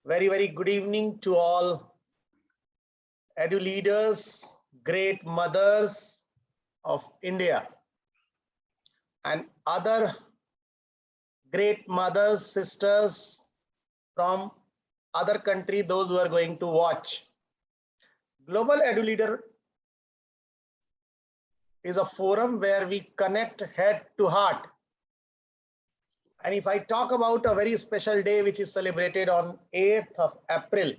Very good evening to all Edu-Leaders, great mothers of India, and other great mothers, sisters from other country, those who are going to watch. Global Edu-Leader is a forum where we connect head to heart. And if I talk about a very special day which is celebrated on 8th of April,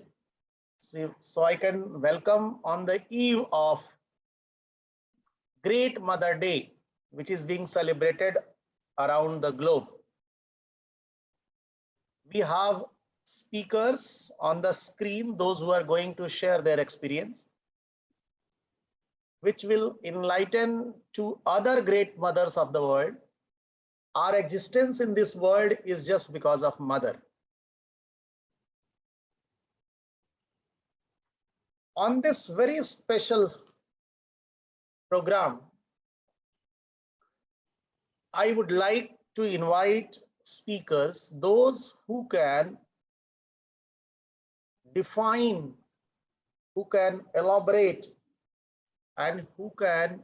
so I can welcome on the eve of Great Mother Day, which is being celebrated around the globe. We have speakers on the screen, those who are going to share their experience, which will enlighten to other great mothers of the world. Our existence in this world is just because of mother. On this very special program, I would like to invite speakers, those who can define, who can elaborate, and who can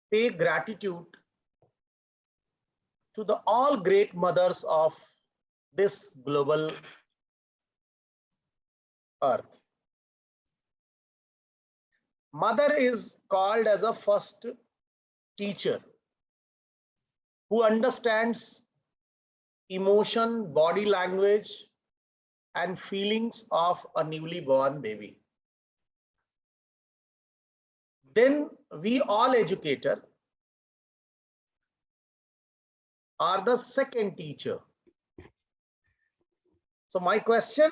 pay gratitude to the all great mothers of this global earth. Mother is called as a first teacher who understands emotion, body language, and feelings of a newly born baby. Then we all educator are the second teacher. So my question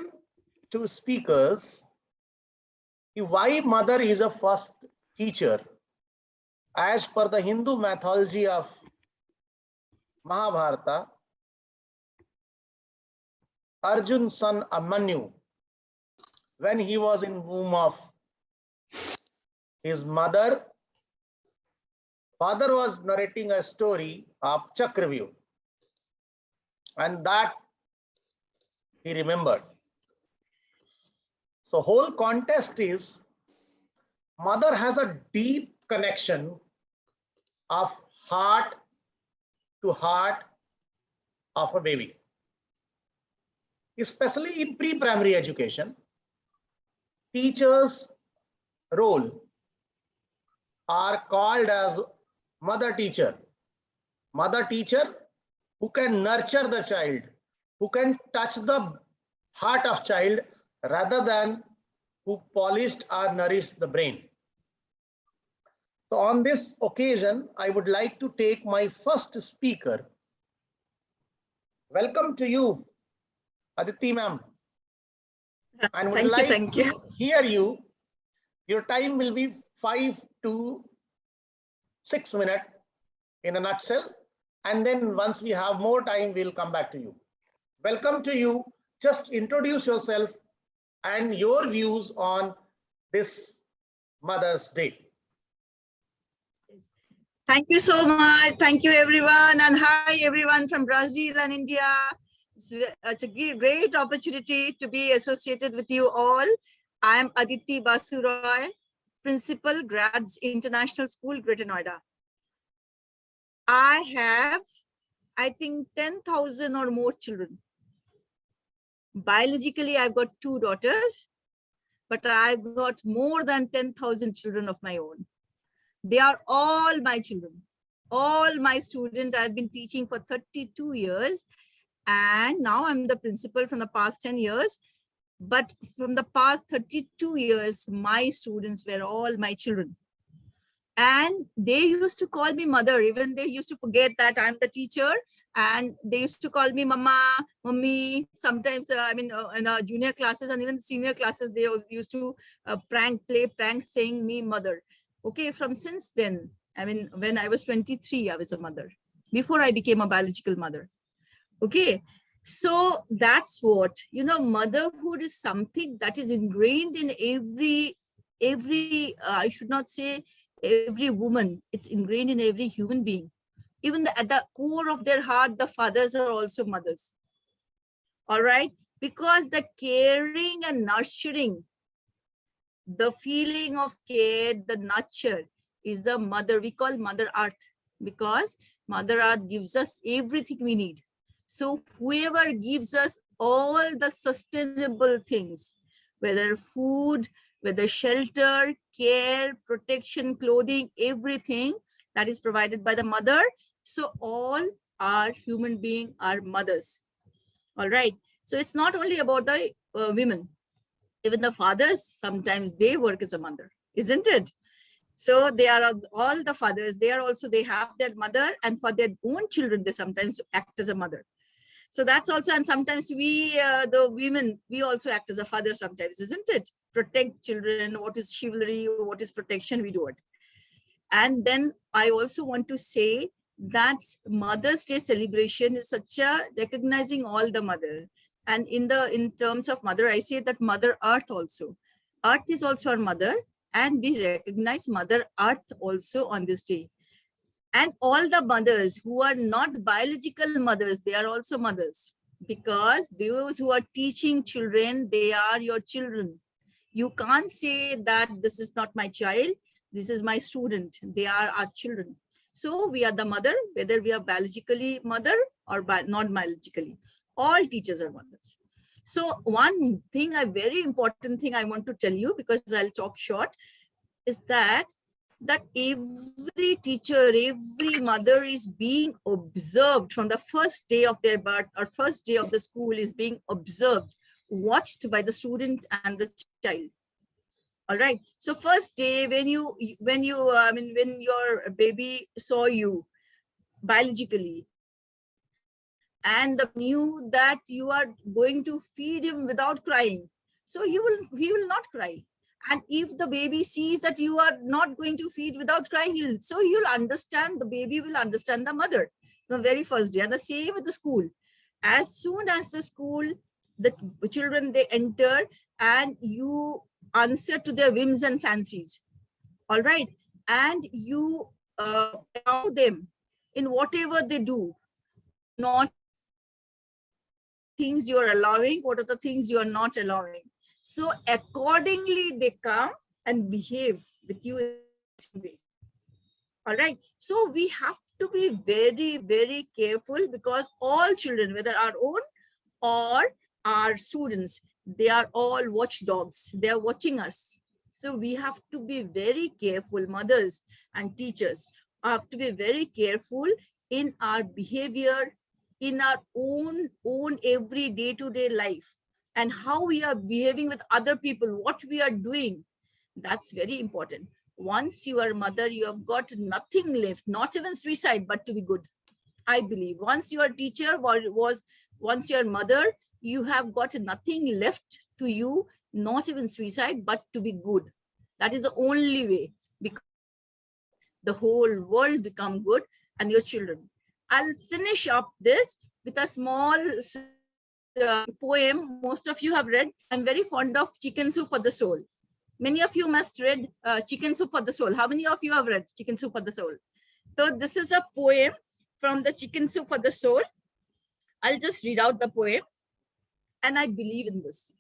to speakers, why mother is a first teacher? As per the Hindu mythology of Mahabharata, Arjun's son Abhimanyu, when he was in womb of his mother, father was narrating a story of Chakravyuh, and that he remembered. So whole context is mother has a deep connection of heart to heart of a baby. Especially in pre-primary education, teachers' role are called as mother teacher. Mother teacher who can nurture the child, who can touch the heart of child rather than who polished or nourished the brain. So on this occasion, I would like to take my first speaker. Welcome to you, Aditi ma'am. And would like to hear you. Your time will be 5 to 6 minutes in a nutshell. And then once we have more time, we'll come back to you. Welcome to you. Just introduce yourself and your views on this Mother's Day. Thank you so much. Thank you, everyone. And hi, everyone from Brazil and India. It's a great opportunity to be associated with you all. I am Aditi Basu Roy, Principal, Grads International School, Greater Noida. I have, I think, 10,000 or more children. Biologically, I've got 2 daughters, but I've got more than 10,000 children of my own. They are all my children, all my students. I've been teaching for 32 years, and now I'm the principal from the past 10 years. But from the past 32 years, my students were all my children. And they used to call me mother. Even they used to forget that I'm the teacher. And they used to call me mama, mummy. Sometimes, in our junior classes and even senior classes, they used to play prank saying me mother. Okay, from since then, when I was 23, I was a mother before I became a biological mother. Okay, so that's what, motherhood is something that is ingrained in every, I should not say every woman, it's ingrained in every human being. Even at the core of their heart, the fathers are also mothers. All right, because the caring and nurturing, the feeling of care, the nurture is the mother. We call Mother Earth because Mother Earth gives us everything we need. So whoever gives us all the sustainable things, whether food, whether shelter, care, protection, clothing, everything that is provided by the mother. So all our human beings are mothers. All right. So it's not only about the women. Even the fathers, sometimes they work as a mother, isn't it? So they are all the fathers, they have their mother, and for their own children, they sometimes act as a mother. So that's also, and sometimes we, the women, we also act as a father sometimes, isn't it? Protect children, what is chivalry, what is protection, we do it. And then I also want to say that Mother's Day celebration is such a recognizing all the mother. And in terms of mother, I say that Mother Earth also. Earth is also our mother, and we recognize Mother Earth also on this day. And all the mothers who are not biological mothers, they are also mothers, because those who are teaching children, they are your children. You can't say that this is not my child, this is my student, they are our children. So we are the mother, whether we are biologically mother or not biologically. All teachers are mothers. So one thing, a very important thing I want to tell you, because I'll talk short, is that every teacher, every mother is being observed from the first day of their birth or first day of the school, is being observed, watched by the student and the child. All right. So first day, when your baby saw you biologically, and knew that you are going to feed him without crying, so he will not cry. And if the baby sees that you are not going to feed without crying, he'll understand, the baby will understand the mother the very first day. And the same with the school. As soon as the school, the children, they enter, and you answer to their whims and fancies. All right. And you allow them in whatever they do, not things you are allowing, what are the things you are not allowing. So accordingly, they come and behave with you in the same way. All right. So we have to be very, very careful, because all children, whether our own or our students, they are all watchdogs. They are watching us. So we have to be very careful, mothers and teachers have to be very careful in our behavior, in our own every day-to-day life, and how we are behaving with other people, what we are doing. That's very important. Once you are a mother, you have got nothing left, not even suicide, but to be good. I believe once you are a teacher, once you're a mother, you have got nothing left to you, not even suicide, but to be good. That is the only way, because the whole world become good and your children. I'll finish up this with a small poem most of you have read. I'm very fond of Chicken Soup for the Soul. Many of you must read Chicken Soup for the Soul. How many of you have read Chicken Soup for the Soul? So this is a poem from the Chicken Soup for the Soul. I'll just read out the poem, and I believe in this.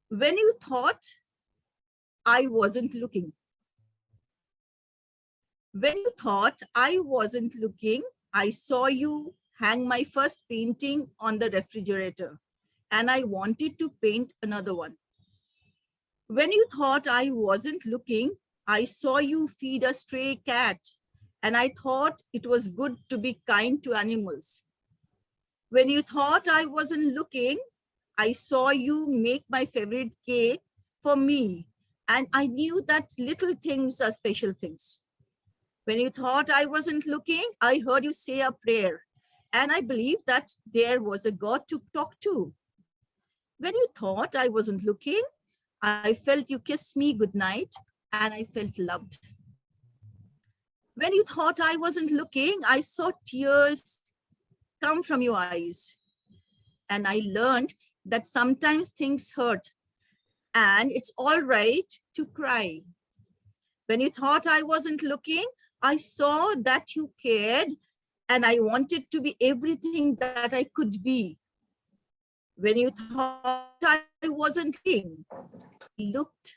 When you thought I wasn't looking. When you thought I wasn't looking, I saw you hang my first painting on the refrigerator, and I wanted to paint another one. When you thought I wasn't looking, I saw you feed a stray cat, and I thought it was good to be kind to animals. When you thought I wasn't looking, I saw you make my favorite cake for me, and I knew that little things are special things. When you thought I wasn't looking, I heard you say a prayer, and I believed that there was a God to talk to. When you thought I wasn't looking, I felt you kiss me goodnight, and I felt loved. When you thought I wasn't looking, I saw tears come from your eyes, and I learned that sometimes things hurt, and it's all right to cry. When you thought I wasn't looking, I saw that you cared, and I wanted to be everything that I could be. when you thought I wasn't looking, I looked,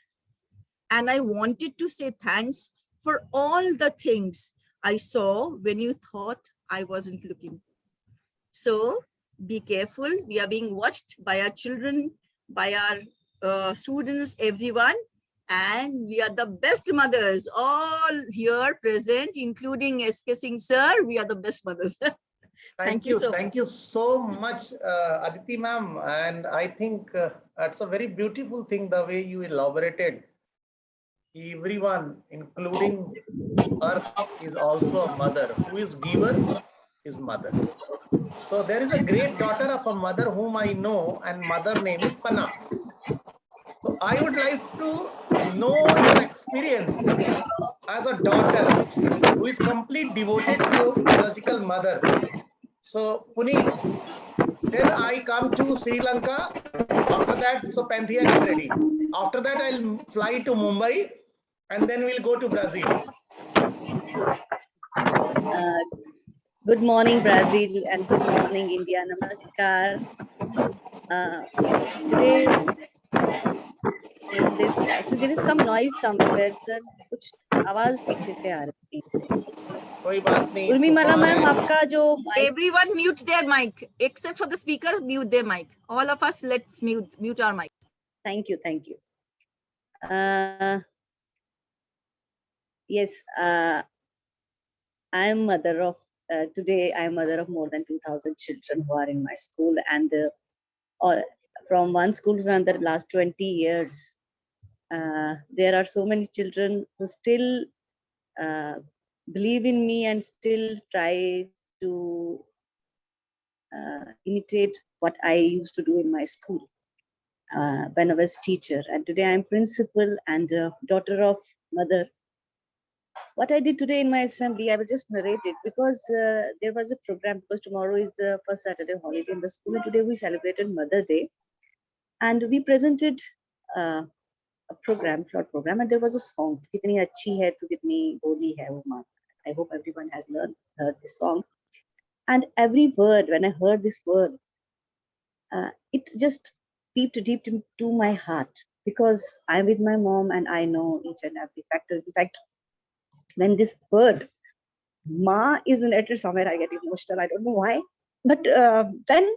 and I wanted to say thanks for all the things I saw when you thought I wasn't looking. So be careful. We are being watched by our children, by our students, everyone. And we are the best mothers, all here present, including SK Singh sir. We are the best mothers. Thank you so much. Thank you so much, Aditi ma'am. And I think that's a very beautiful thing, the way you elaborated. Everyone, including Earth, is also a mother. Who is giver is mother. So there is a great daughter of a mother whom I know, and mother name is Pana. So I would like to know your experience as a daughter who is completely devoted to biological mother. So Puneet, then I come to Sri Lanka. After that, so Panthea, get ready. After that, I'll fly to Mumbai, and then we'll go to Brazil. Good morning, Brazil, and good morning, India. Namaskar. Today, in this, actually, there is some noise somewhere, sir. कुछ आवाज पीछे से आ रही है. कोई बात नहीं. उर्मिमाला ma'am, आपका जो everyone mute their mic except for the speaker. Mute their mic. All of us, let's mute our mic. Thank you, thank you. Yes, I am mother of. Today, I am mother of more than 2,000 children who are in my school, and from one school to another, last 20 years, there are so many children who still believe in me and still try to imitate what I used to do in my school when I was teacher. And today I'm principal and daughter of mother. What I did today in my assembly, I will just narrate it because there was a program, because tomorrow is the first Saturday holiday in the school, and today we celebrated Mother Day. And we presented a program, short program, and there was a song, Kitni Achhi Hai Tu Kitni Boli Hai Wo Maa. I hope everyone has heard this song. And every word, when I heard this word, it just peeped deep into my heart, because I'm with my mom and I know each and every factor. In fact, when this word Ma is in it somewhere, I get emotional. I don't know why. But then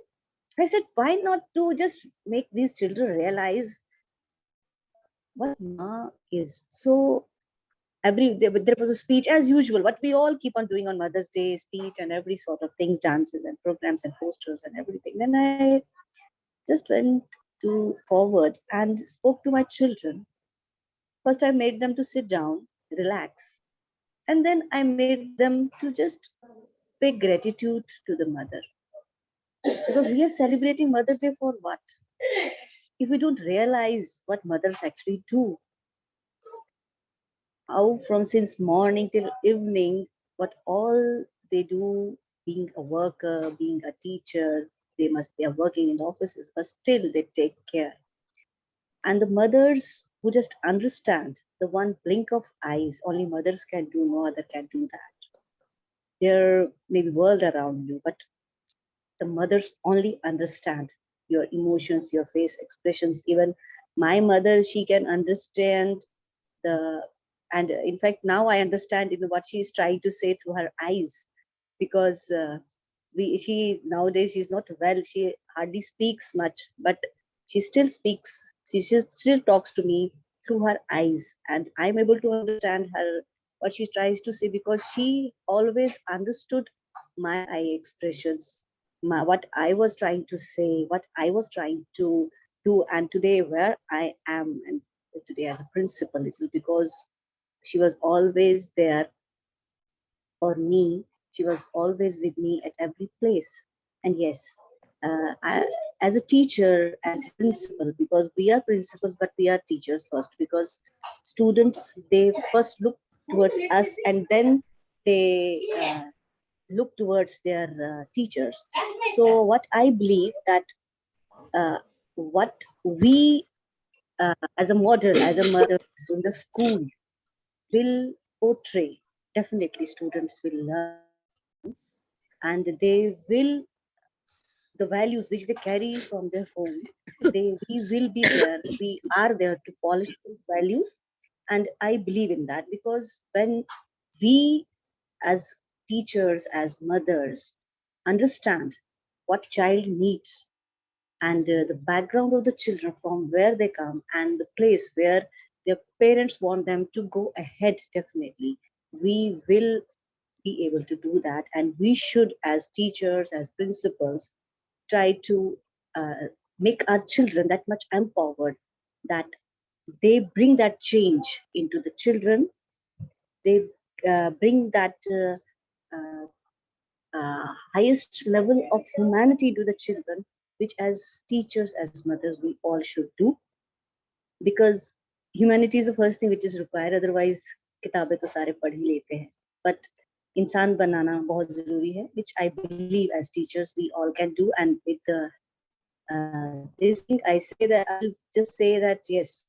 I said, why not to just make these children realize what Ma is? So there was a speech as usual, what we all keep on doing on Mother's Day, speech and every sort of things, dances and programs and posters and everything. Then I just went forward and spoke to my children. First, I made them to sit down, relax. And then I made them to just pay gratitude to the mother. Because we are celebrating Mother's Day for what? If we don't realize what mothers actually do, how from since morning till evening, what all they do, being a worker, being a teacher, they are working in offices, but still they take care. And the mothers who just understand the one blink of eyes, only mothers can do, no other can do that. There may be world around you, but the mothers only understand your emotions, your face expressions. Even my mother, she can understand and in fact, now I understand even what she's trying to say through her eyes, because she nowadays she's not well. She hardly speaks much, but she still speaks. She still talks to me through her eyes, and I'm able to understand her what she tries to say, because she always understood my eye expressions, what I was trying to say, what I was trying to do. And today, where I am, and today as a principal, is because she was always there for me. She was always with me at every place. And yes, as a teacher, as a principal, because we are principals, but we are teachers first, because students, they first look towards us and then they look towards their teachers. So what I believe that what we as a model, as a mother in the school will portray, definitely students will learn and they will the values which they carry from their home, we will be there. We are there to polish those values. And I believe in that, because when we as teachers, as mothers, understand what child needs, and the background of the children, from where they come and the place where their parents want them to go ahead, definitely we will be able to do that. And we should, as teachers, as principals, try to make our children that much empowered, that they bring that change into the children. They bring that highest level of humanity to the children, which as teachers, as mothers, we all should do, because humanity is the first thing which is required. Otherwise किताबें तो सारे पढ़ ही लेते हैं, but इंसान बनाना बहुत जरूरी है, which I believe as teachers we all can do. And with the this thing, I say that I'll just say that yes,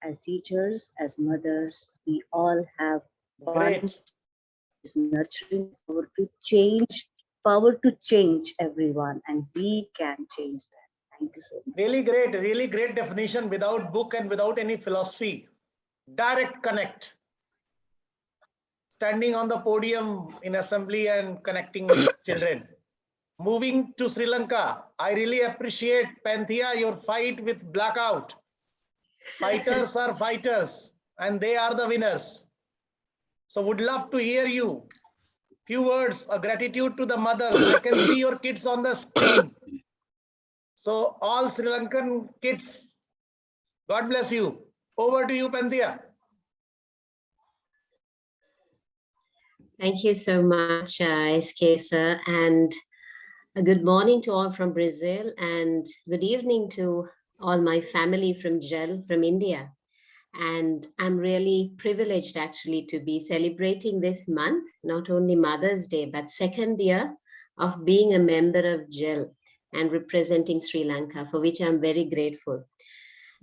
as teachers, as mothers, we all have Great. Is nurturing power to change everyone, and we can change that. Thank you so much. Really great definition, without book and without any philosophy. Direct connect. Standing on the podium in assembly and connecting with children. Moving to Sri Lanka, I really appreciate, Panthea, your fight with blackout. Fighters are fighters, and they are the winners. So would love to hear you. Few words of gratitude to the mothers. I can see your kids on the screen. So all Sri Lankan kids, God bless you. Over to you, Panthea. Thank you so much, SK sir, and a good morning to all from Brazil, and good evening to all my family from Jal, from India. And I'm really privileged actually to be celebrating this month, not only Mother's Day, but second year of being a member of Jal and representing Sri Lanka, for which I'm very grateful.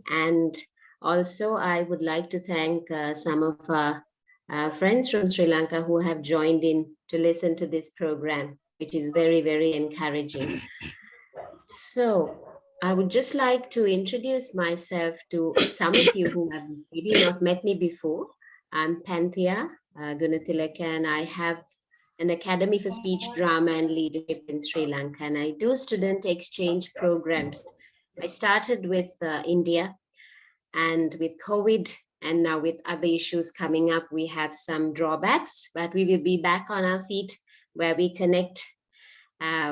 And also I would like to thank some of our friends from Sri Lanka who have joined in to listen to this program, which is very, very encouraging. So I would just like to introduce myself to some of you who have maybe not met me before. I'm Panthea Gunathilaka, and I have an Academy for Speech, Drama and Leadership in Sri Lanka, and I do student exchange programs. I started with India, and with COVID and now with other issues coming up, we have some drawbacks, but we will be back on our feet where we connect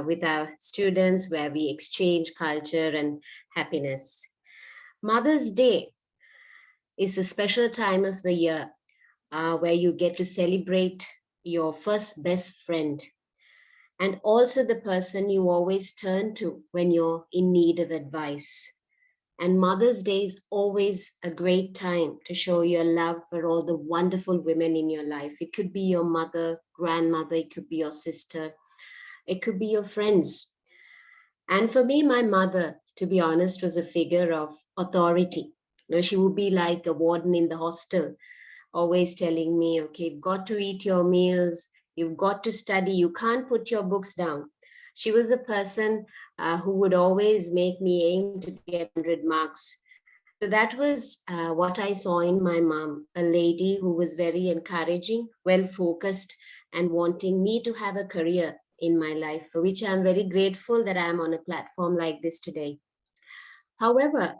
with our students, where we exchange culture and happiness. Mother's Day is a special time of the year where you get to celebrate your first best friend, and also the person you always turn to when you're in need of advice. And Mother's Day is always a great time to show your love for all the wonderful women in your life. It could be your mother, grandmother, it could be your sister, it could be your friends. And for me, my mother, to be honest, was a figure of authority. You know, she would be like a warden in the hostel, always telling me, okay, you've got to eat your meals, you've got to study, you can't put your books down. She was a person who would always make me aim to get 100 marks. So that was what I saw in my mom, a lady who was very encouraging, well-focused, and wanting me to have a career in my life, for which I'm very grateful that I'm on a platform like this today. However,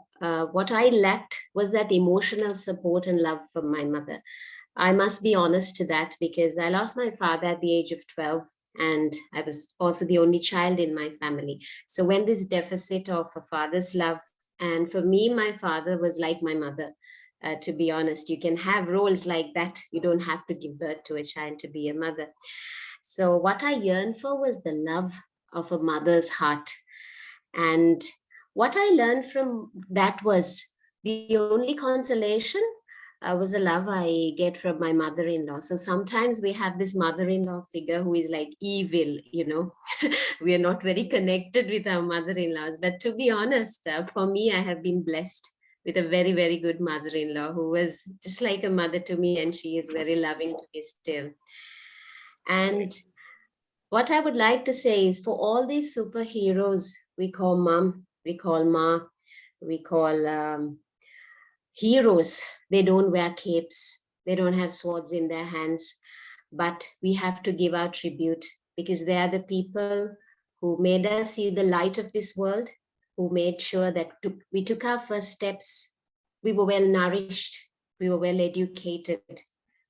what I lacked was that emotional support and love from my mother. I must be honest to that, because I lost my father at the age of 12, and I was also the only child in my family. So when this deficit of a father's love, and for me, my father was like my mother, to be honest. You can have roles like that. You don't have to give birth to a child to be a mother. So what I yearned for was the love of a mother's heart. And what I learned from that was the only consolation was the love I get from my mother-in-law. So sometimes we have this mother-in-law figure who is like evil, you know. We are not very connected with our mother-in-laws. But to be honest, for me, I have been blessed with a very, very good mother-in-law who was just like a mother to me, and she is very loving to me still. And what I would like to say is, for all these superheroes we call mom, we call ma, we call heroes, they don't wear capes, they don't have swords in their hands, but we have to give our tribute, because they are the people who made us see the light of this world, who made sure that we took our first steps, we were well nourished, we were well educated,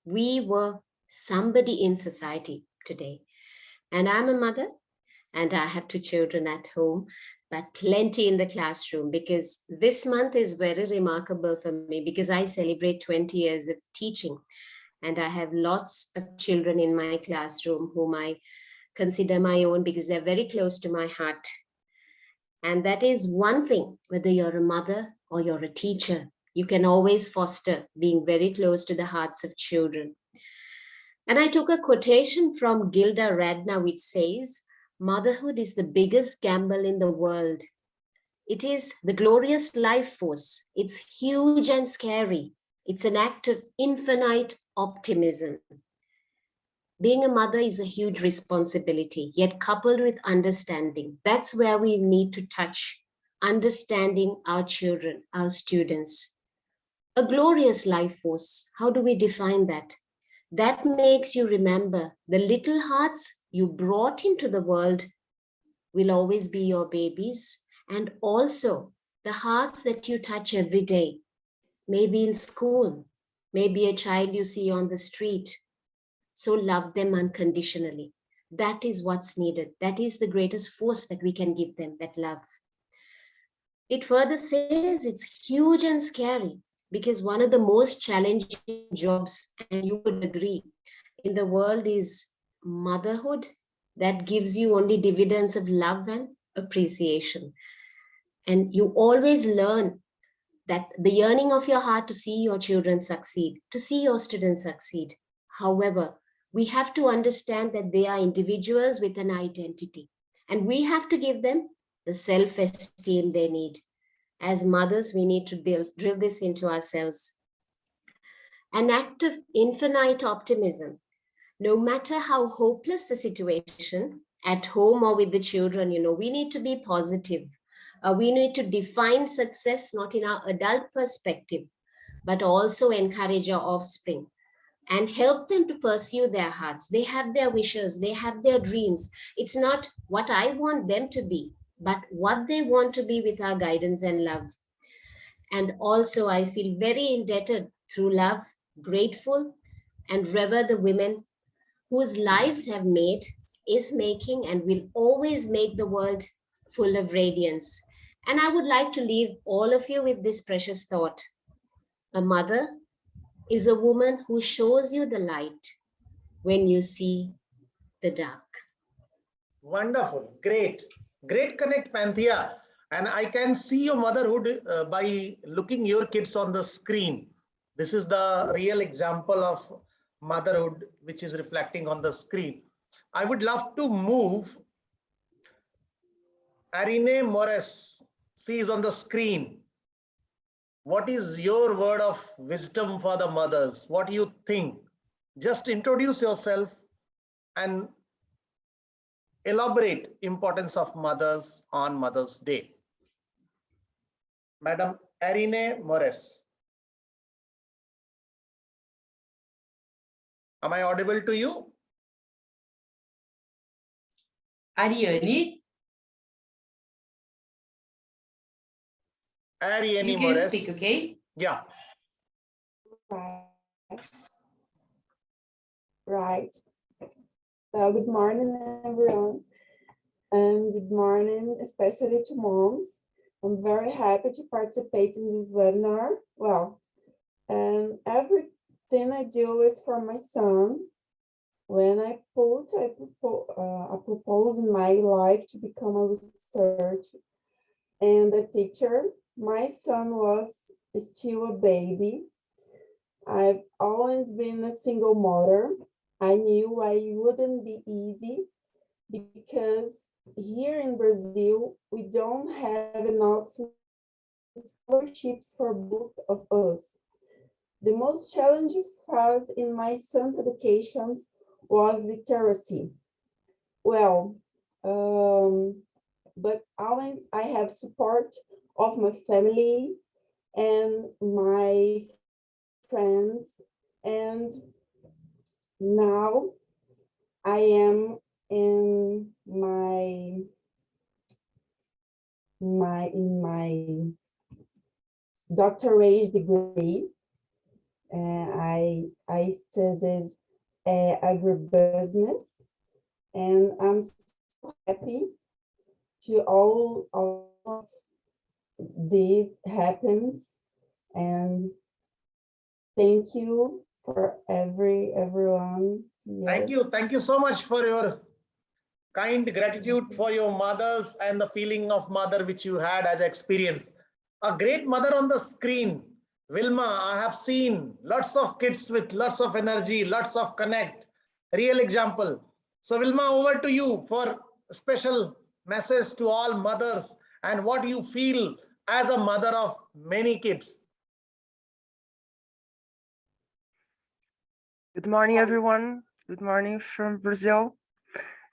we were somebody in society today. And I'm a mother, and I have 2 children at home, but plenty in the classroom, because this month is very remarkable for me, because I celebrate 20 years of teaching, and I have lots of children in my classroom whom I consider my own, because they're very close to my heart. And that is one thing, whether you're a mother or you're a teacher, you can always foster being very close to the hearts of children. And I took a quotation from Gilda Radner, which says, "Motherhood is the biggest gamble in the world. It is the glorious life force. It's huge and scary. It's an act of infinite optimism." Being a mother is a huge responsibility, yet coupled with understanding. That's where we need to touch, understanding our children, our students. A glorious life force, how do we define that? That makes you remember the little hearts you brought into the world will always be your babies, and also the hearts that you touch every day, maybe in school, maybe a child you see on the street. So love them unconditionally. That is what's needed. That is the greatest force that we can give them, that love. It further says it's huge and scary, because one of the most challenging jobs, and you would agree, in the world is motherhood, that gives you only dividends of love and appreciation. And you always learn that the yearning of your heart to see your children succeed, to see your students succeed. However, we have to understand that they are individuals with an identity, and we have to give them the self-esteem they need. As mothers, we need to drill this into ourselves. An act of infinite optimism. No matter how hopeless the situation, at home or with the children, we need to be positive. We need to define success not in our adult perspective, but also encourage our offspring and help them to pursue their hearts. They have their wishes, they have their dreams. It's not what I want them to be, but what they want to be with our guidance and love. And also, I feel very indebted through love, grateful, and revere the women whose lives have made, is making, and will always make the world full of radiance. And I would like to leave all of you with this precious thought. A mother is a woman who shows you the light when you see the dark. Wonderful. Great connect, Panthea. And I can see your motherhood by looking your kids on the screen. This is the real example of motherhood which is reflecting on the screen. I would love to move Arine Morris. She is on the screen. What is your word of wisdom for the mothers? What do you think? Just introduce yourself and elaborate importance of mothers on Mother's Day. Madam Arine Morris. Am I audible to you? Ariane? Ariane you Morris. can speak, okay? Yeah. Right. Well, good morning, everyone. And good morning, especially to moms. I'm very happy to participate in this webinar. Well, and everything I do is for my son. When I propose in my life to become a researcher and a teacher, my son was still a baby. I've always been a single mother. I knew I wouldn't be easy because here in Brazil, we don't have enough scholarships for both of us. The most challenging phase in my son's education was literacy. well, but always I have support of my family and my friends. And now I am in my doctorate degree. I studied agribusiness, and I'm so happy to all of this happens. And thank you for everyone here. Thank you so much for your kind gratitude for your mothers and the feeling of mother which you had as experience. A great mother on the screen. Vilma, I have seen lots of kids with lots of energy, lots of connect. Real example. So Vilma, over to you for a special message to all mothers and what you feel as a mother of many kids. Good morning, everyone. Good morning from Brazil.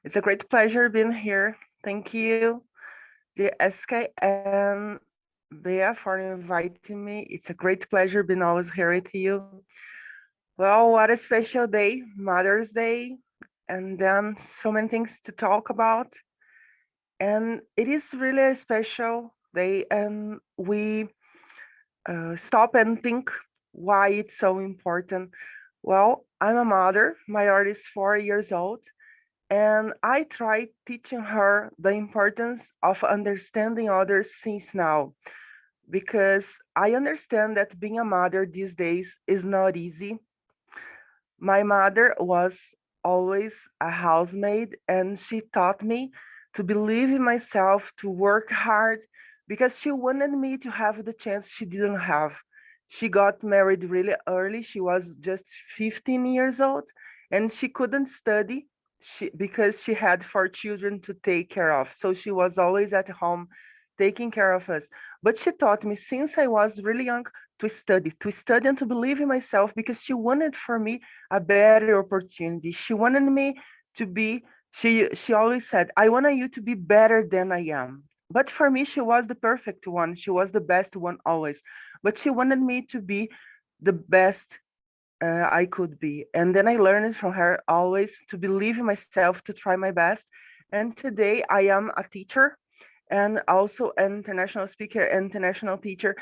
It's a great pleasure being here. Thank you, the SK and Bea, for inviting me. It's a great pleasure being always here with you. Well, what a special day, Mother's Day, and then so many things to talk about. And it is really a special day, and we stop and think why it's so important. Well, I'm a mother. My daughter is 4 years old, and I try teaching her the importance of understanding others since now, because I understand that being a mother these days is not easy. My mother was always a housemaid, and she taught me to believe in myself, to work hard, because she wanted me to have the chance she didn't have. She got married really early. She was just 15 years old, and she couldn't study because she had 4 children to take care of. So she was always at home taking care of us. But she taught me since I was really young to study and to believe in myself, because she wanted for me a better opportunity. She wanted me to be, she always said, I want you to be better than I am. But for me, she was the perfect one. She was the best one always. But she wanted me to be the best I could be. And then I learned from her always to believe in myself, to try my best. And today I am a teacher and also an international speaker, international teacher.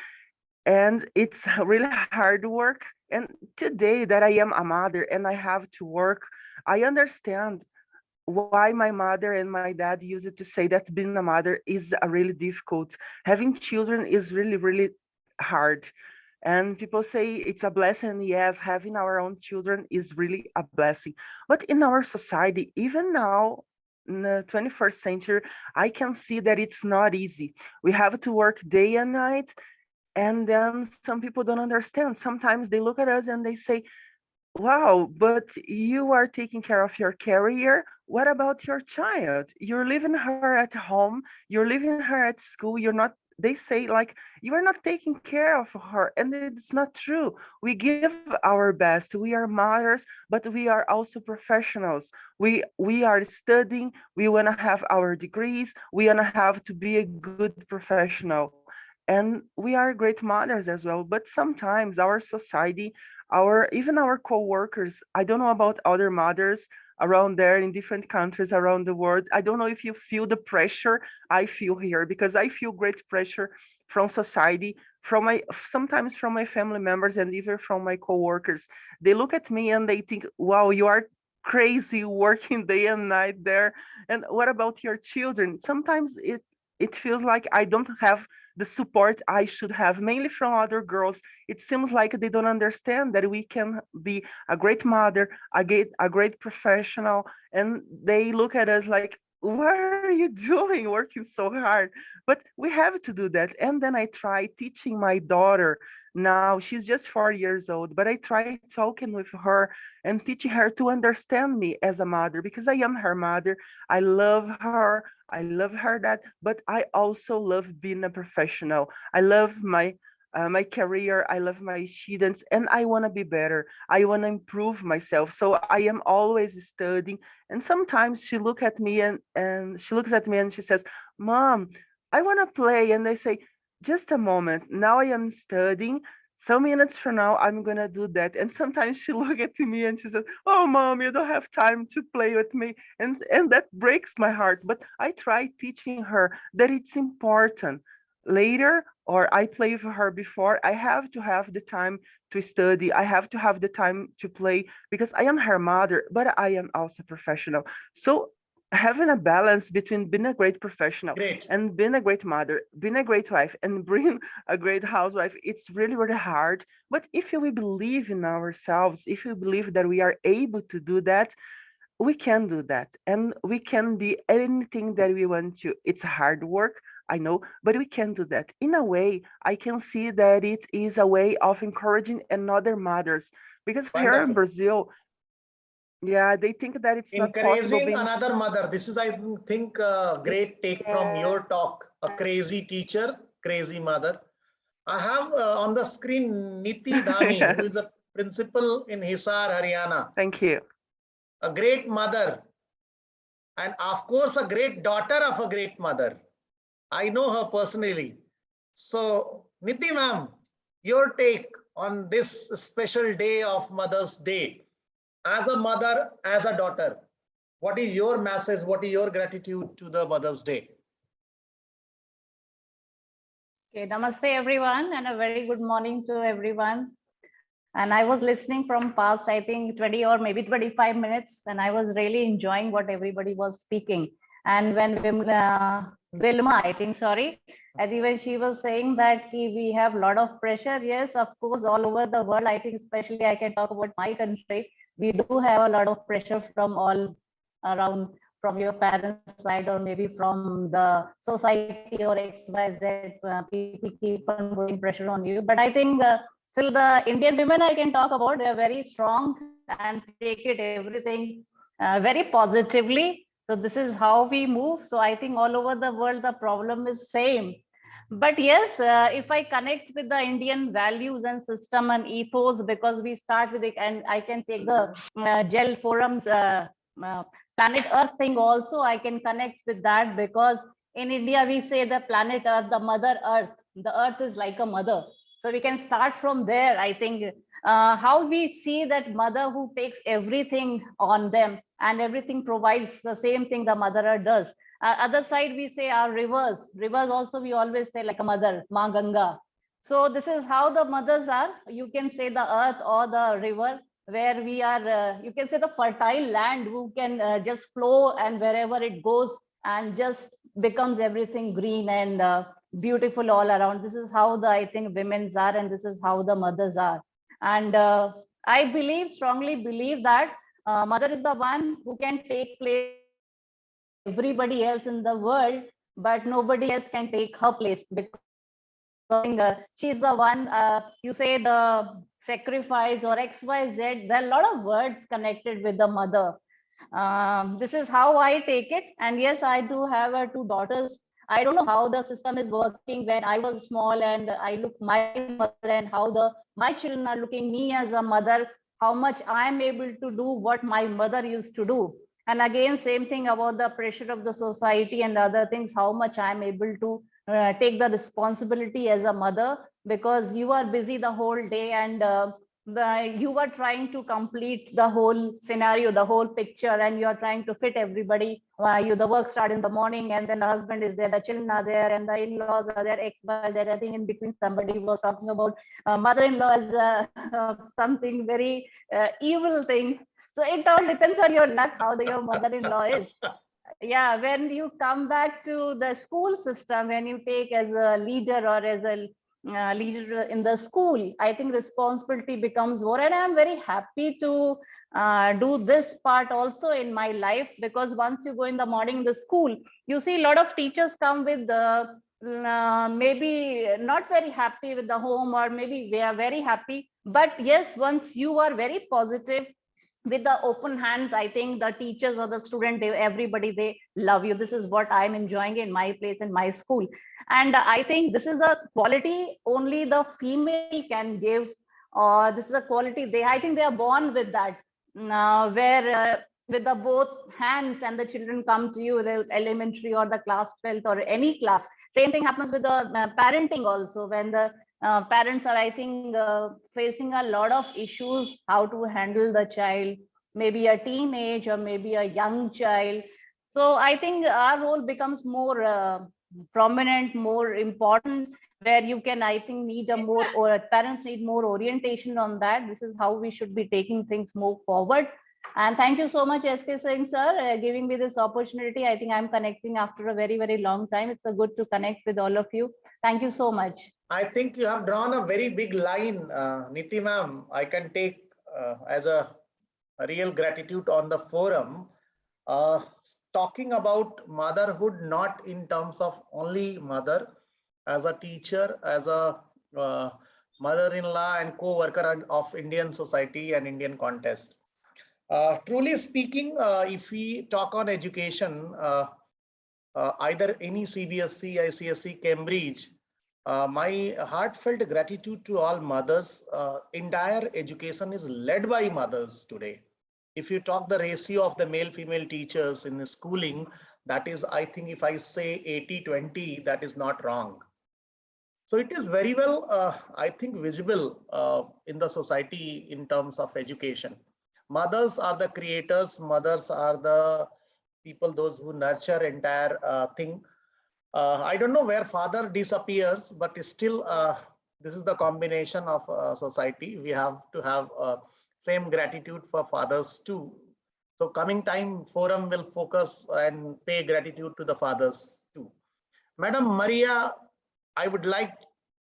And it's really hard work. And today that I am a mother and I have to work, I understand why my mother and my dad used to say that being a mother is a really difficult. Having children is really, really hard. And people say it's a blessing. Yes, having our own children is really a blessing. But in our society, even now, in the 21st century, I can see that it's not easy. We have to work day and night. And then some people don't understand. Sometimes they look at us and they say, wow, but you are taking care of your career. What about your child? You're leaving her at home, you're leaving her at school, you're not, they say like, you are not taking care of her. And it's not true. We give our best. We are mothers, but we are also professionals. We are studying, we want to have our degrees, we want to have to be a good professional. And we are great mothers as well. But sometimes our society, even our co-workers, I don't know about other mothers around there in different countries around the world. I don't know if you feel the pressure I feel here, because I feel great pressure from society, from my, sometimes from my family members, and even from my co-workers. They look at me and they think, wow, you are crazy working day and night there. And what about your children? Sometimes it feels like I don't have the support I should have, mainly from other girls. It seems like they don't understand that we can be a great mother, a great professional, and they look at us like, what are you doing working so hard? But we have to do that. And then I try teaching my daughter. Now she's just 4 years old, but I try talking with her and teaching her to understand me as a mother, because I am her mother. I love her. I love her that, but I also love being a professional. I love my career. I love my students, and I want to be better. I want to improve myself. So I am always studying. And sometimes she look at me and she looks at me and she says, "Mom, I want to play." And I say, "Just a moment. Now I am studying. Some minutes from now, I'm gonna do that." And sometimes she look at me and she says, "Oh, Mom, you don't have time to play with me." And that breaks my heart. But I try teaching her that it's important. Later, or I play with her before, I have to have the time to study. I have to have the time to play because I am her mother, but I am also professional. So having a balance between being a great professional Great. and being a great mother, being a great wife, and being a great housewife, it's really, really hard. But if we believe in ourselves, if we believe that we are able to do that, we can do that. And we can be anything that we want to. It's hard work, I know, but we can do that. In a way, I can see that it is a way of encouraging another mothers. Because here in Wonderful. Brazil, yeah, they think that it's not possible Encouraging being. another mother. This is, I think, a great take from your talk. A crazy teacher, crazy mother. I have on the screen Niti Dhami, who is Yes. a principal in Hisar, Haryana. Thank you. A great mother, and of course, a great daughter of a great mother. I know her personally. So, Niti ma'am, your take on this special day of Mother's Day. As a mother, as a daughter, what is your message? What is your gratitude to the Mother's Day? Okay, namaste everyone, and a very good morning to everyone. And I was listening from past, I think 20 or maybe 25 minutes, and I was really enjoying what everybody was speaking. And when Vilma, I think, sorry, and even she was saying that we have a lot of pressure. Yes, of course, all over the world. I think especially I can talk about my country. We do have a lot of pressure from all around, from your parents' side, or maybe from the society or XYZ. People keep on putting pressure on you. But I think still the Indian women I can talk about, they're very strong and take it everything very positively. So this is how we move. So I think all over the world, the problem is same. But yes, if I connect with the Indian values and system and ethos, because we start with it, and I can take the GEL forums, planet Earth thing also, I can connect with that, because in India, we say the planet Earth, the mother Earth, the Earth is like a mother. So we can start from there. I think how we see that mother who takes everything on them and everything provides the same thing the mother Earth does. Other side, we say our rivers also, we always say like a mother, Ma Ganga. So this is how the mothers are. You can say the earth or the river, where we are, you can say the fertile land who can just flow, and wherever it goes and just becomes everything green and beautiful all around. This is how the, I think, women's are, and this is how the mothers are. And I believe, strongly believe that mother is the one who can take place everybody else in the world, but nobody else can take her place, because she's the one, you say the sacrifice or XYZ, there are a lot of words connected with the mother. This is how I take it. And yes, I do have two daughters. I don't know how the system is working when I was small and I look my mother, and how my children are looking me as a mother, how much I'm able to do what my mother used to do. And again, same thing about the pressure of the society and other things, how much I'm able to take the responsibility as a mother, because you are busy the whole day, and you are trying to complete the whole scenario, the whole picture, and you are trying to fit everybody. The work start in the morning, and then the husband is there, the children are there, and the in-laws are there, ex-wives. I think in between somebody was talking about mother-in-law as something very evil thing. So it all depends on your luck, how your mother-in-law is. Yeah, when you come back to the school system, when you take as a leader or as a leader in the school, I think responsibility becomes more. And I'm very happy to do this part also in my life, because once you go in the morning, the school, you see a lot of teachers come with maybe not very happy with the home, or maybe they are very happy. But yes, once you are very positive, with the open hands, I think the teachers or the student, everybody, they love you. This is what I'm enjoying in my place, in my school. And I think this is a quality only the female can give, or this is a quality I think they are born with that, where with the both hands and the children come to you, the elementary or the class 12th or any class. Same thing happens with the parenting also, when the parents are, I think, facing a lot of issues, how to handle the child, maybe a teenage or maybe a young child. So I think our role becomes more prominent, more important, where you can, I think, need a more, or parents need more orientation on that. This is how we should be taking things more forward. And thank you so much, SK Singh sir, giving me this opportunity. I think I'm connecting after a very, very long time. It's a good to connect with all of you. Thank you so much. I think you have drawn a very big line, Niti ma'am. I can take as a real gratitude on the forum. Talking about motherhood, not in terms of only mother, as a teacher, as a mother-in-law and co-worker of Indian society and Indian context. Truly speaking, if we talk on education, either any CBSE, ICSE, Cambridge, my heartfelt gratitude to all mothers. Entire education is led by mothers today. If you talk the ratio of the male-female teachers in the schooling, that is, I think if I say 80-20, that is not wrong. So it is very well, I think, visible in the society in terms of education. Mothers are the creators. Mothers are the people, those who nurture entire thing. I don't know where father disappears, but still, this is the combination of society. We have to have same gratitude for fathers too. So coming time, forum will focus and pay gratitude to the fathers too. Madam Maria, I would like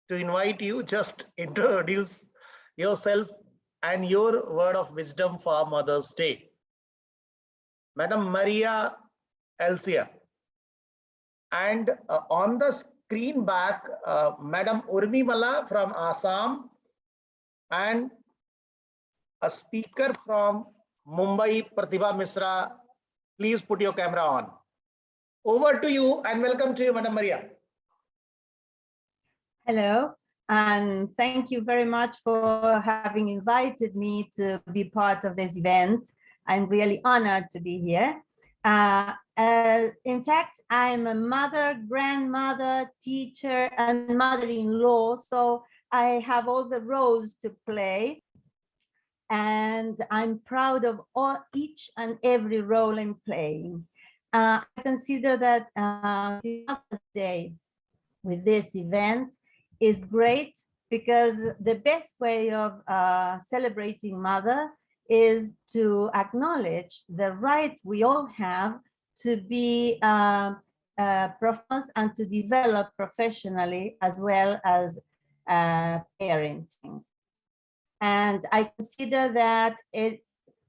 to invite you, just introduce yourself and your word of wisdom for Mother's Day. Madam Maria Elsia. And on the screen back, Madam Urmimala from Assam and a speaker from Mumbai, Pratibha Misra. Please put your camera on. Over to you and welcome to you, Madam Maria. Hello, and thank you very much for having invited me to be part of this event. I'm really honored to be here. In fact, I'm a mother, grandmother, teacher, and mother-in-law, so I have all the roles to play. And I'm proud of each and every role I'm playing. I consider that Mother's Day with this event is great, because the best way of celebrating mother is to acknowledge the right we all have to be professionals and to develop professionally as well as parenting. And I consider that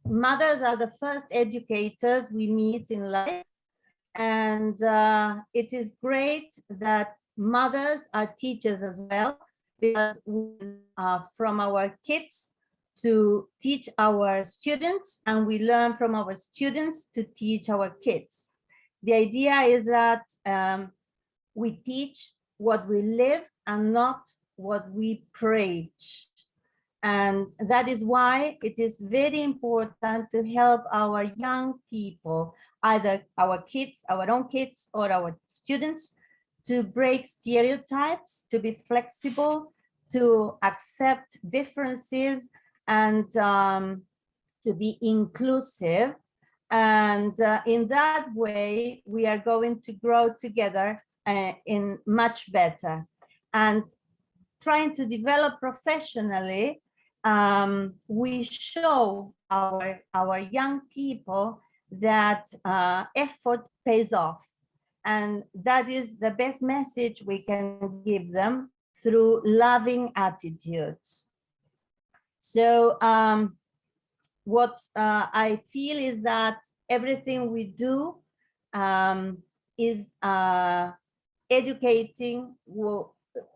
mothers are the first educators we meet in life. And it is great that mothers are teachers as well, because from our kids to teach our students, and we learn from our students to teach our kids. The idea is that we teach what we live and not what we preach. And that is why it is very important to help our young people, either our kids, our own kids, or our students, to break stereotypes, to be flexible, to accept differences, and to be inclusive. And in that way, we are going to grow together in much better. And trying to develop professionally, we show our young people that effort pays off. And that is the best message we can give them through loving attitudes. So what I feel is that everything we do is educating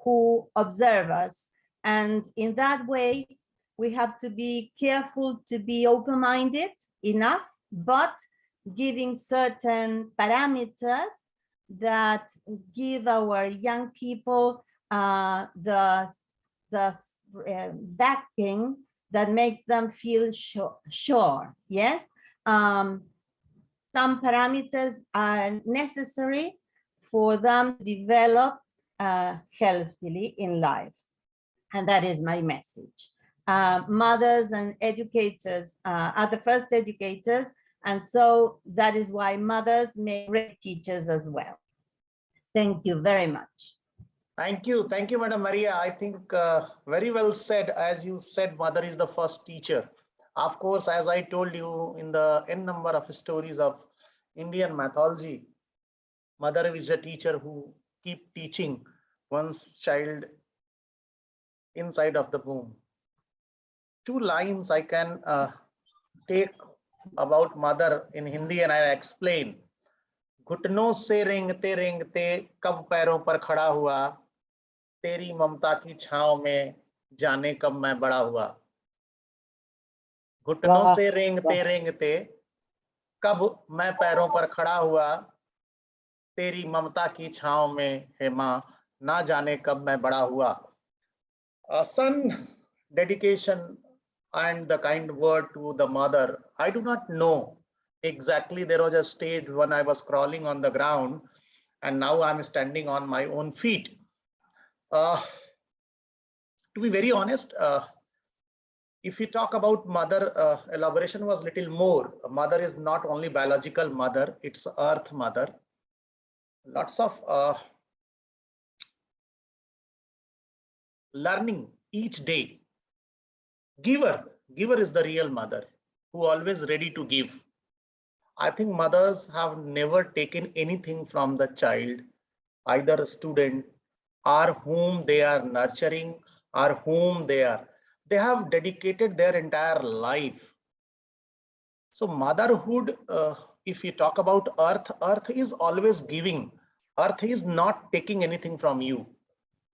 who observe us. And in that way, we have to be careful to be open-minded enough, but giving certain parameters that give our young people the backing that makes them feel sure. Yes, some parameters are necessary for them to develop healthily in life. And that is my message. Mothers and educators are the first educators. And so that is why mothers make great teachers as well. Thank you very much. Thank you, Madam Maria. I think very well said. As you said, mother is the first teacher. Of course, as I told you in the n number of stories of Indian mythology, mother is a teacher who keep teaching one's child inside of the womb. Two lines I can take about mother in Hindi and I explain. घुटनों से रेंगते रेंगते कब पैरों पर खड़ा हुआ, तेरी ममता की छांव में जाने कब मैं बड़ा हुआ. घुटनों से रेंगते रेंगते कब मैं पैरों पर खड़ा हुआ, तेरी ममता की छांव में हे मां ना जाने कब मैं बड़ा हुआ. Son, dedication and the kind word to the mother. I do not know exactly. There was a stage when I was crawling on the ground and now I'm standing on my own feet. To be very honest, if we talk about mother, elaboration was little more. Mother is not only biological mother, it's earth mother. Lots of learning each day. Giver is the real mother who always ready to give. I think mothers have never taken anything from the child, either a student or whom they are nurturing or whom they have dedicated their entire life. So motherhood, if you talk about earth is always giving. Earth is not taking anything from you.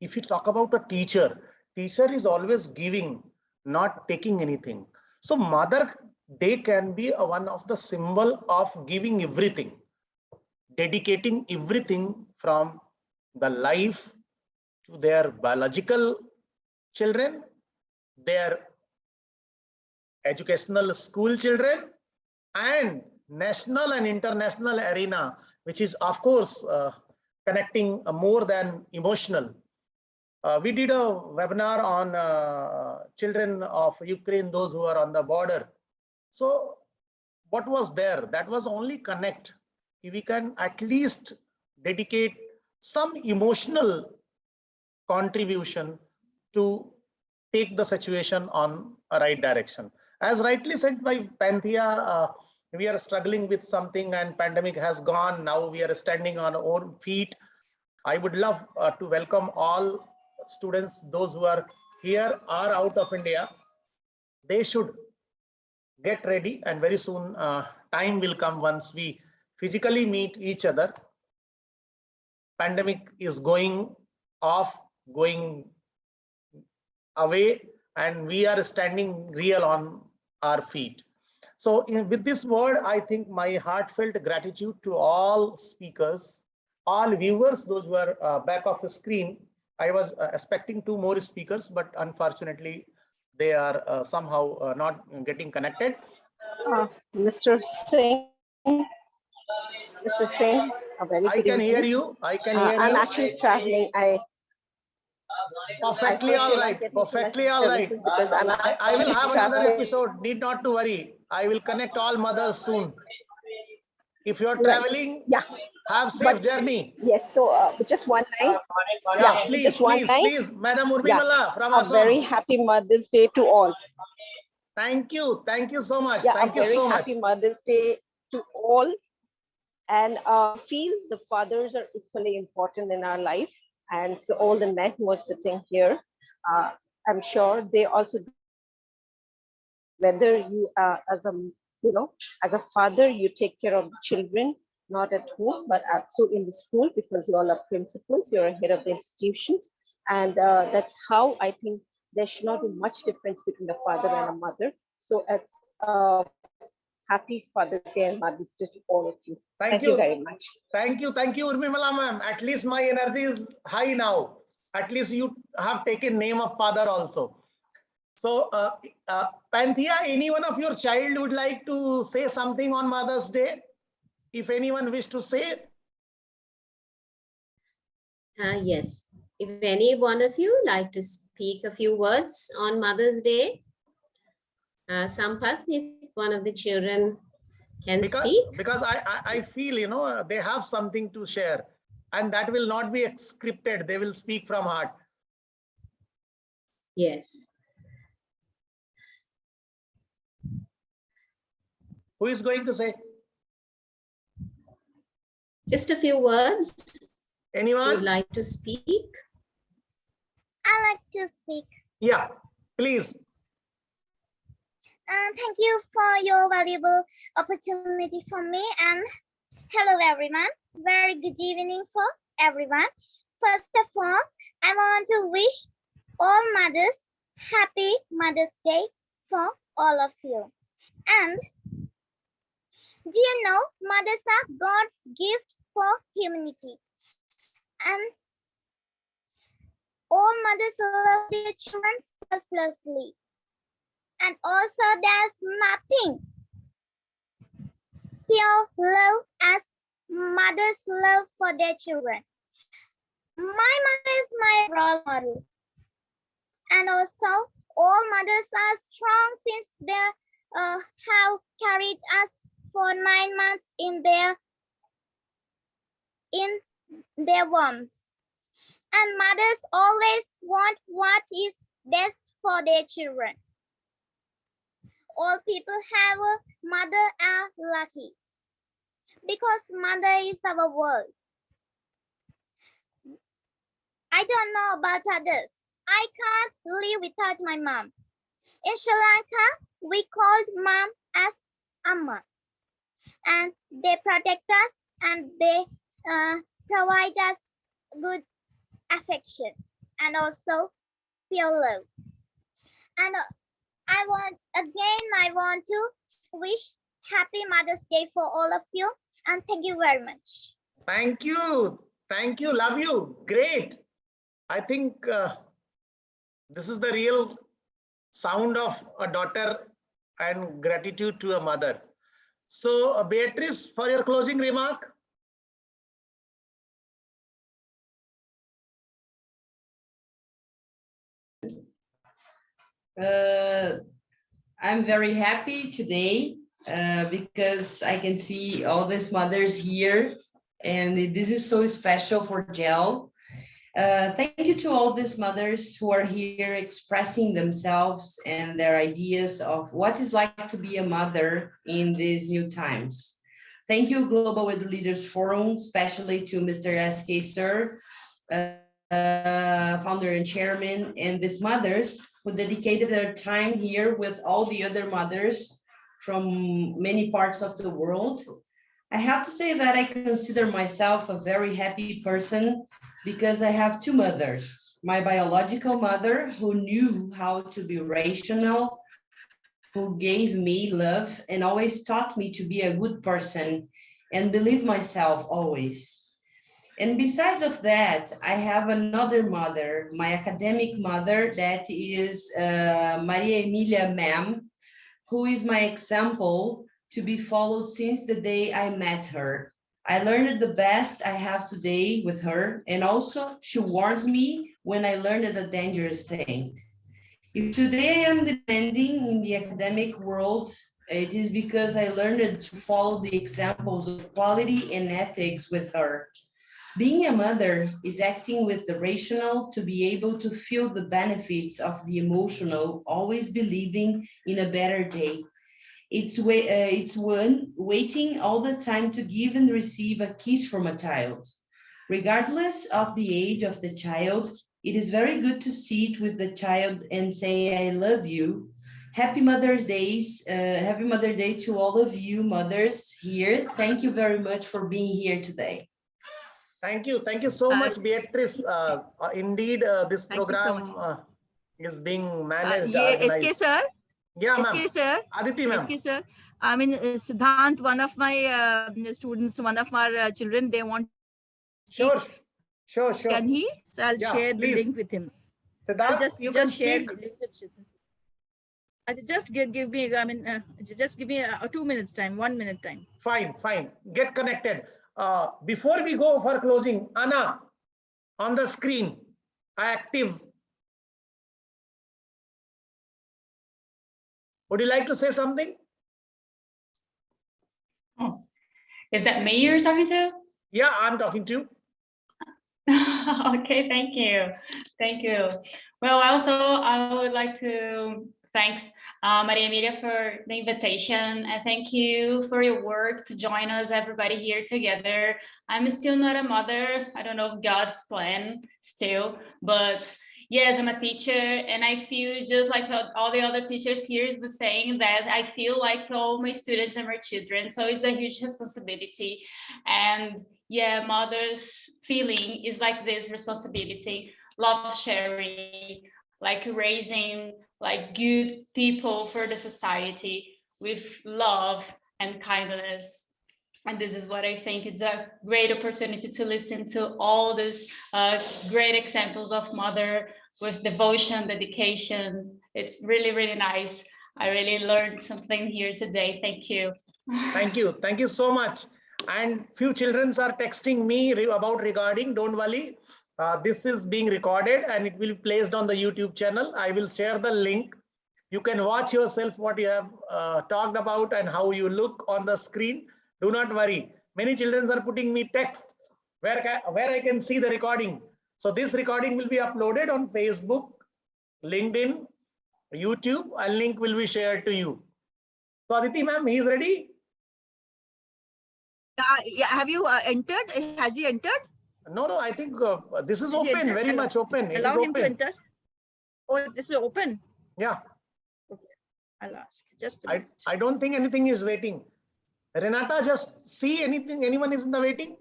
If you talk about a teacher is always giving, not taking anything. So Mother Day can be one of the symbol of giving everything, dedicating everything from the life to their biological children, their educational school children, and national and international arena, which is of course connecting more than emotional. We did a webinar on children of Ukraine, those who are on the border. So what was there? That was only connect. We can at least dedicate some emotional contribution to take the situation on a right direction. As rightly said by Panthea, we are struggling with something and pandemic has gone. Now we are standing on our own feet. I would love to welcome all students, those who are here or out of India. They should get ready, and very soon time will come once we physically meet each other. Pandemic is going off, going away, and we are standing real on our feet. So with this word, I think my heartfelt gratitude to all speakers, all viewers, those who are back of the screen. I was expecting 2 more speakers, but unfortunately, they are somehow not getting connected. Mr. Singh, a very good I can evening. hear you. I can hear you. I'm actually traveling. Perfectly all right. Perfectly all right. Because I will have another episode. Need not to worry. I will connect all mothers soon. If you're traveling, yeah, have safe journey. Yes. So just one line. Yeah, please, just one line. Please, Madam Urmimala from A Assam. very happy Mother's Day to all. Thank you. Thank you so much. Yeah, Thank you so much. A very happy Mother's Day to all. And feel the fathers are equally important in our life. And so all the men who are sitting here, I'm sure they also, whether you as a father, you take care of the children, not at home, but also in the school, because you all are principals, you're a head of the institutions. And that's how I think there should not be much difference between a father and a mother. So it's happy Father's Day and Mother's Day to all of you. Thank you you very much. Thank you, Urmimala ma'am. At least my energy is high now. At least you have taken name of father also. So, Panthea, any one of your child would like to say something on Mother's Day? If anyone wish to say. Yes. If any one of you like to speak a few words on Mother's Day, Sampath, if one of the children can speak. Because I feel, you know, they have something to share, and that will not be scripted. They will speak from heart. Yes. Who is going to say? Just a few words. Anyone would like to speak? I like to speak. Yeah, please. Thank you for your valuable opportunity for me, and hello everyone. Very good evening for everyone. First of all, I want to wish all mothers happy Mother's Day for all of you. And do you know mothers are God's gift for humanity? And all mothers love their children selflessly. And also there's nothing pure love as mothers' love for their children. My mother is my role model. And also all mothers are strong since they have carried us for 9 months in their wombs. And mothers always want what is best for their children. All people have a mother are lucky because mother is our world. I don't know about others. I can't live without my mom. In Sri Lanka, we called mom as Amma. And they protect us and they provide us good affection and also pure love. And I want to wish happy Mother's Day for all of you, and thank you very much. Thank you. Love you. Great. I think this is the real sound of a daughter and gratitude to a mother. So, Beatrice, for your closing remark. I'm very happy today because I can see all these mothers here, and this is so special for GEL. Thank you to all these mothers who are here expressing themselves and their ideas of what it's like to be a mother in these new times. Thank you, Global Edu-Leaders Forum, especially to Mr. SK Sir, founder and chairman, and these mothers who dedicated their time here with all the other mothers from many parts of the world. I have to say that I consider myself a very happy person because I have two mothers. My biological mother, who knew how to be rational, who gave me love and always taught me to be a good person and believe myself always. And besides of that, I have another mother, my academic mother, that is Maria Emilia ma'am, who is my example to be followed since the day I met her. I learned the best I have today with her, and also she warns me when I learned a dangerous thing. If today I am demanding in the academic world, it is because I learned to follow the examples of quality and ethics with her. Being a mother is acting with the rational to be able to feel the benefits of the emotional, always believing in a better day. It's one waiting all the time to give and receive a kiss from a child. Regardless of the age of the child, it is very good to sit with the child and say, I love you. Happy Mother's Day. Happy Mother's Day to all of you mothers here. Thank you very much for being here today. Thank you so much, Beatrice. Indeed, this program is being managed. SK sir, Yeah, ma'am. SK sir. Aditi, ma'am. SK sir. I mean, Siddhant, one of my students, one of our children, they want. Sure. Sure. Can he? So I'll Yeah, share please. the link with him. Siddhant, I'll you can share speak. the link with Siddhant. Just give me, I mean, just give me a 2 minutes time, 1 minute time. Fine. Get connected. Before we go for closing, Anna, on the screen, active. Would you like to say something? Oh, is that me you're talking to? Yeah, I'm talking to you. Okay, thank you. Well, also I would like to thanks Maria Emilia for the invitation, and thank you for your work to join us, everybody here together. I'm still not a mother. I don't know God's plan still, but yes, I'm a teacher, and I feel just like all the other teachers here were saying that I feel like all my students are my children, so it's a huge responsibility. And yeah, mother's feeling is like this responsibility, love sharing, like raising like good people for the society with love and kindness. And this is what I think is a great opportunity to listen to all these great examples of mother with devotion, dedication. It's really, really nice. I really learned something here today. Thank you. Thank you so much. And few children are texting me about regarding, don't worry, this is being recorded and it will be placed on the YouTube channel. I will share the link. You can watch yourself what you have talked about and how you look on the screen. Do not worry. Many children are putting me text where I can see the recording. So this recording will be uploaded on Facebook, LinkedIn, YouTube, and link will be shared to you. So Aditi ma'am, he is ready? Yeah, have you entered? Has he entered? No, I think this is open, very much open. Allow him to enter. Oh, this is open. Yeah. Okay, I'll ask. Just I don't think anything is waiting. Renata, just see anyone is in the waiting?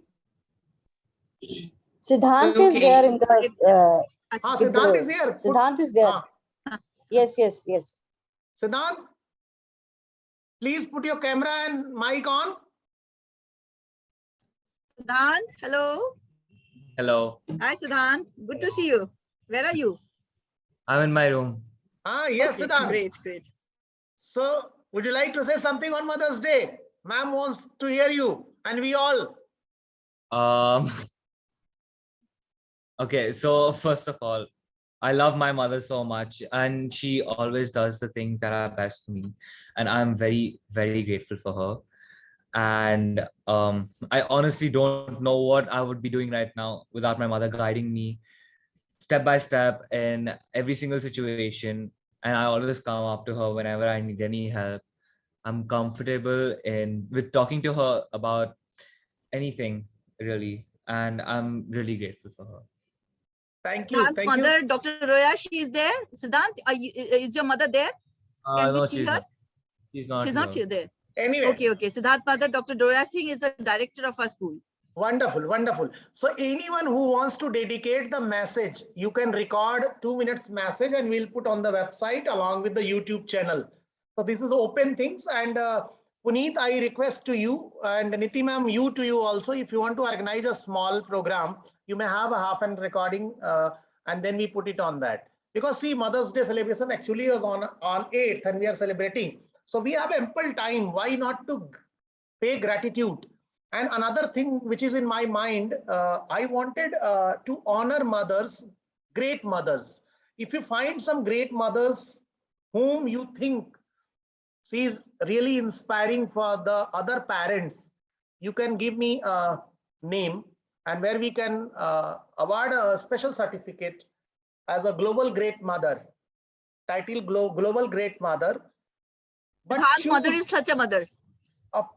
Siddhant is there in the. Siddhant is here. Siddhant is there. Yes. Siddhant, please put your camera and mic on. Siddhant, hello. Hello. Hi, Siddhant. Good to see you. Where are you? I'm in my room. Yes, okay, Siddhant. Great. So, would you like to say something on Mother's Day? Ma'am wants to hear you, and we all. Okay, so first of all, I love my mother so much, and she always does the things that are best for me, and I'm very, very grateful for her. And I honestly don't know what I would be doing right now without my mother guiding me step by step in every single situation. And I always come up to her whenever I need any help. I'm comfortable with talking to her about anything, really, and I'm really grateful for her. Thank you. Siddhant, mother, Dr. Roya, she is there. Siddhant, is your mother there? Can we see her? She's not. She's not here there. Anyway. Okay. Siddhant mother, Dr. Roya Singh is the director of our school. Wonderful. So anyone who wants to dedicate the message, you can record 2 minutes message and we'll put on the website along with the YouTube channel. So this is open things. And Puneet, I request to you, and Niti ma'am, you also, if you want to organize a small program, you may have a half-an recording and then we put it on that. Because see, Mother's Day celebration actually is on 8th and we are celebrating. So we have ample time. Why not to pay gratitude? And another thing which is in my mind, I wanted to honor mothers, great mothers. If you find some great mothers whom you think she is really inspiring for the other parents, you can give me a name and where we can award a special certificate as a global great mother, title Global Great Mother. But Siddhant mother is such a mother.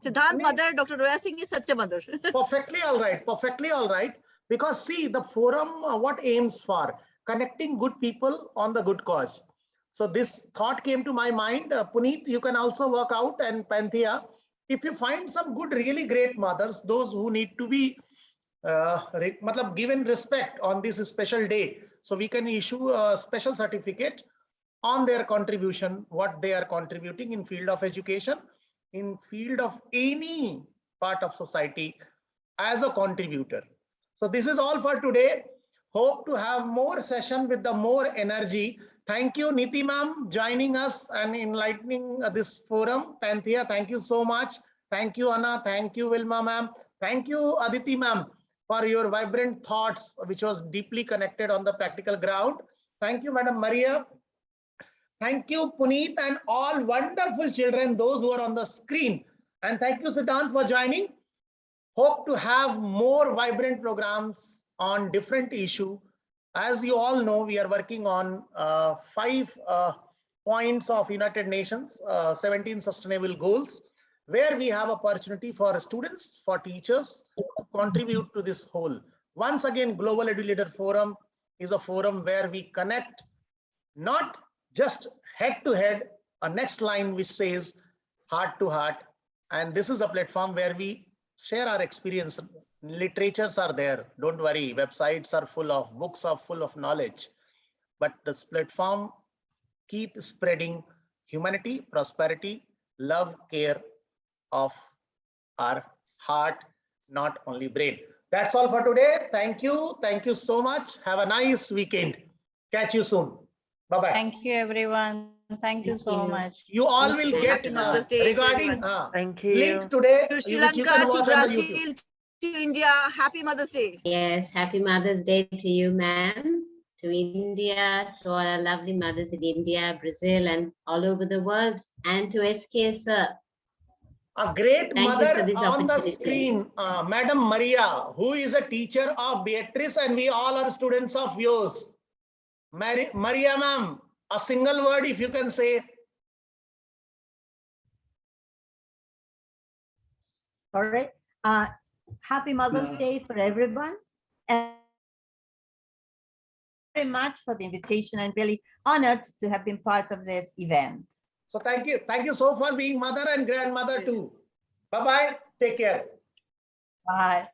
Siddhant mother, Dr. Roya Singh is such a mother. Perfectly all right. Because see, the forum, what aims for? Connecting good people on the good cause. So this thought came to my mind. Puneet, you can also work out, and Panthea. If you find some good, really great mothers, those who need to be given respect on this special day, so we can issue a special certificate on their contribution, what they are contributing in field of education, in field of any part of society as a contributor. So this is all for today. Hope to have more session with the more energy. Thank you, Niti ma'am, joining us and enlightening this forum. Panthea, thank you so much. Thank you, Anna. Thank you, Wilma ma'am. Thank you, Aditi ma'am, for your vibrant thoughts, which was deeply connected on the practical ground. Thank you, Madam Maria. Thank you, Puneet, and all wonderful children, those who are on the screen. And thank you, Siddhant, for joining. Hope to have more vibrant programs on different issue. As you all know, we are working on 5 points of United Nations, 17 sustainable goals, where we have opportunity for students, for teachers to contribute to this whole. Once again, Global Edu-Leader Forum is a forum where we connect, not just head to head, a next line which says heart to heart. And this is a platform where we share our experience. Literatures are there. Don't worry. Websites are full of, books are full of knowledge. But this platform keep spreading humanity, prosperity, love, care of our heart, not only brain. That's all for today. Thank you. Thank you so much. Have a nice weekend. Catch you soon. Bye-bye. Thank you, everyone. Thank you so much. You all will get Mother's Day regarding Thank you. link today, To Sri which you Lanka, can to watch on the YouTube. Brazil, to India. Happy Mother's Day. Yes, happy Mother's Day to you, ma'am. To India, to all our lovely mothers in India, Brazil, and all over the world, and to SK, sir. A great Thank mother you for this on the opportunity. screen, Madam Maria, who is a teacher of Beatrice, and we all are students of yours. Maria ma'am, a single word if you can say. All right. Happy Mother's Day for everyone. And very much for the invitation. I'm really honored to have been part of this event. So thank you. Thank you so for being mother and grandmother too. Bye-bye. Take care. Bye.